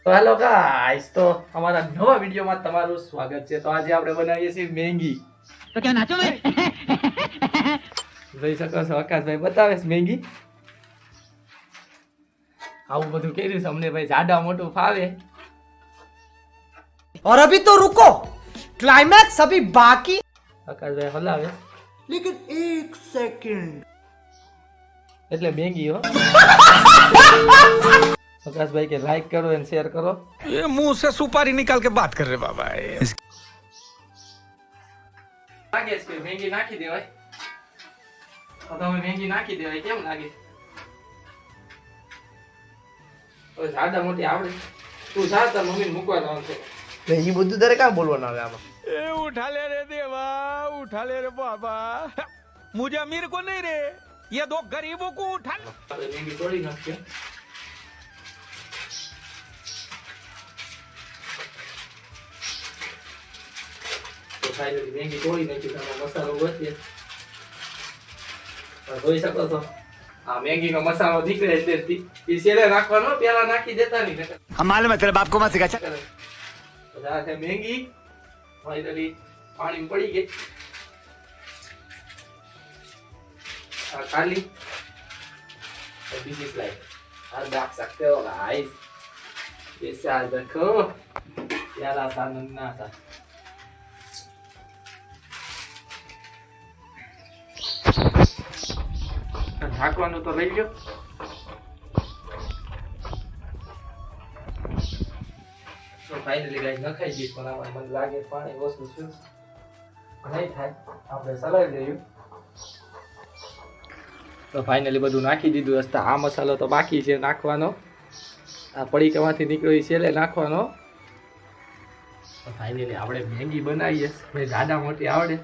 તો hello guys, તો અમારા નવા વિડીયોમાં તમારું સ્વાગત છે। તો આજે આપણે બનાવીએ છીએ મેંગી। तो क्या नाचो मैं જોઈ શકો છો આકાશભાઈ બતાવે છે મેંગી। આવું બધું કર્યું છે અમને ભાઈ, જાડા મોટું ફાવે। और अभी तो रुको, क्लाइमैक्स अभी बाकी। આકાશભાઈ હલાવે लेकिन एक सेकंड, એટલે મેંગી હો। आकाशभाई के लाइक करो एंड शेयर करो। ये मुंह से सुपारी निकाल के बात कर रहे बाबा। लागे છે કે મેંગી નાખી દેવાય, તો તમે મેંગી નાખી દેવાય કેમ લાગે? તો જાડા મોટી આવડે, તું જા તાર મમ્મીને મૂકવા જવાનું છે। ये बुद्धू तेरे क्या बोलवाना है आमा? ए उठा ले रे देवा, उठा ले रे बाबा। मुझे अमीर को नहीं रे, ये दो गरीबों को उठा ले। આપણે મેંગી તોડી નાખીએ। તો ફાઇનલી મેંગી તોડી નાખી, તમે મસાલો ગોતીએ જોઈ શકો છો। આ મેંગી નો મસાલો નીકળે છે તે ઈ સેલે નાખવાનો, પેલા નાખી દેતા નહીં। हम मालूम है तेरे बाप को मत सिखा। આ છે મેંગી, ફાઇનલી પાણી પડી ગઈ। આ ખાલી બીજી સ્લાइड आप देख सकते हो गाइस, जैसे आज देखो प्यारा सा नन्ना सा। ढाकवानु तो लई लो। तो फाइनली गाइस नखाई गई, पण આમાં મને લાગે પાણી ઓછું છે, નહીં થાય આપણે સલાઈ દઈએ। તો ફાઇનલી બધું નાખી દીધું હશે। આ મસાલો તો બાકી છે નાખવાનો, આ પડીકામાંથી નીકળ્યો છે એટલે નાખવાનો। તો ફાઇનલી આપણે મેંગી બનાવીએ, ભાઈ જાડા મોટી આવડે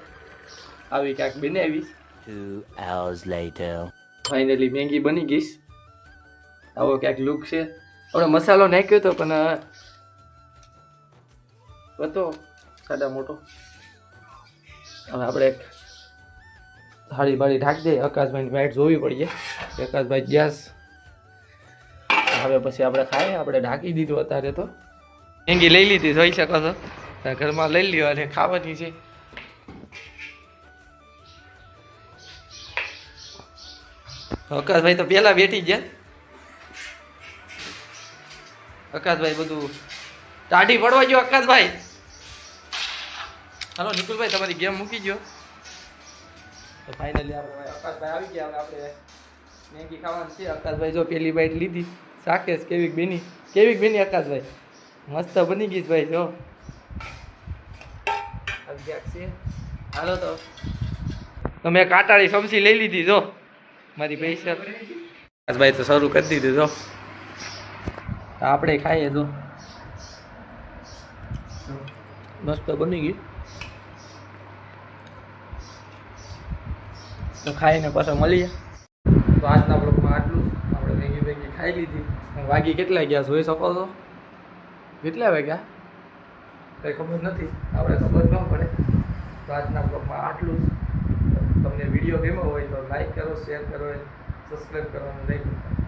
આવી ક્યાંક બનાવીશ। 2 hours later. ફાઇનલી મેંગી બની ગઈ, આવો ક્યાંક લુક છે। આપણે મસાલો નાખ્યો તો પણ હતો સાડા મોટો। હવે આપણે થાળી બાળી ઢાંકી દઈએ, આકાશભાઈની વાઈટ જોવી પડીએ। આકાશભાઈ ગેસ, હવે પછી આપણે ખાઈએ। આપણે ઢાંકી દીધું અત્યારે। તો મેંગી લઈ લીધી, જોઈ શકો છો, ઘરમાં લઈ લ્યો અને ખાવાની છે। આકાશભાઈ તો પેલા બેઠી ગયા। આકાશભાઈ બધું ટાઢી પડવા ગયો। આકાશભાઈ હાલો નિકુલભાઈ તમારી ગેમ મૂકી ગયો। તો ફાઇનલી આપણે આકાશભાઈ આવી ગયા। હવે આપણે મેંગી ખાવાની છે। આકાશભાઈ જો પેલી બાઈટ લીધી, શાકેશ કેવીક બેની આકાશભાઈ મસ્ત બની ગઈ ભાઈ, જો છે। હાલો તો મેં કાટાળી સમસી લઈ લીધી, જો મારી પૈસા। આકાશભાઈ તો શરૂ કરી દીધું, જો આપણે ખાઈએ। જો મસ્ત બની ગઈ, તો ખાઈને પાછા મળીએ। તો આજના બ્લોગમાં આટલું। આપણે મેંગી ખાઈ લીધી। વાગી કેટલા ગયા જોઈ શકો છો? કેટલા વાગ્યા કંઈ ખબર નથી, આપણે ખબર ન પડે। તો આજના બ્લોગમાં આટલું જ। તમને વિડીયો ગમ્યો હોય તો લાઈક કરો, શેર કરો, સબસ્ક્રાઈબ કરવાનું નહીં ભૂલતા।